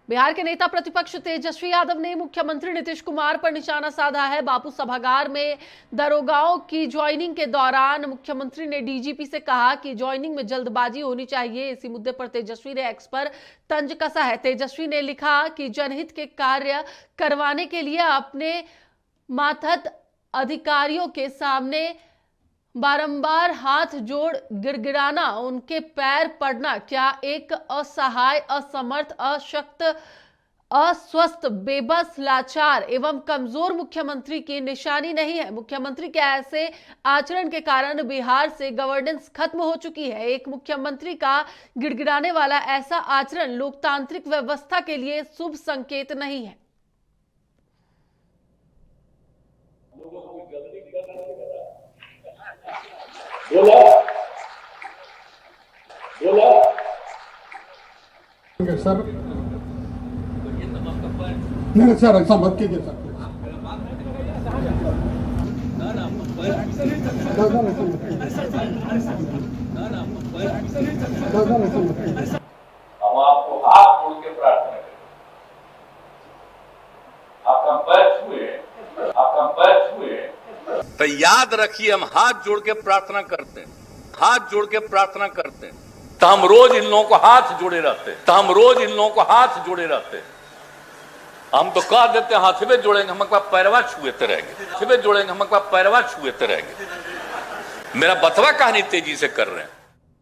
बिहार के नेता प्रतिपक्ष तेजस्वी यादव ने मुख्यमंत्री नीतीश कुमार पर निशाना साधा है। बापू सभागार में दरोगाओं की ज्वाइनिंग के दौरान मुख्यमंत्री ने डीजीपी से कहा कि ज्वाइनिंग में जल्दबाजी होनी चाहिए। इसी मुद्दे पर तेजस्वी ने एक्स पर तंज कसा है। तेजस्वी ने लिखा कि जनहित के कार्य करवाने के लिए अपने मातहत अधिकारियों के सामने बारंबार हाथ जोड़ गिड़गिड़ाना, उनके पैर पड़ना क्या एक असहाय, असमर्थ, अशक्त, अस्वस्थ, बेबस, लाचार एवं कमजोर मुख्यमंत्री की निशानी नहीं है? मुख्यमंत्री के ऐसे आचरण के कारण बिहार से गवर्नेंस खत्म हो चुकी है। एक मुख्यमंत्री का गिड़गिड़ाने वाला ऐसा आचरण लोकतांत्रिक व्यवस्था के लिए शुभ संकेत नहीं है। बोला सर, नहीं सर, ऐसा मत कीजिए सर। हम आपको हाथ जोड़ के प्रार्थना करें, आपका पैर छुए, आपका पैर छुए। तो याद रखिए, हम हाथ जोड़ के प्रार्थना करते हैं, हाथ जोड़ के प्रार्थना करते हैं। तो हम रोज इन लोगों को हाथ जोड़े रहते हैं, तो हम रोज इन लोगों को हाथ जोड़े रहते हैं। हम तो कह देते हैं हाथवे जोड़ेंगे, हम पैरवा छुएते रहेंगे, हाथवे जोड़ेंगे, हम पैरवा छुएते रहेंगे। मेरा बतवा कहानी तेजी से कर रहे हैं।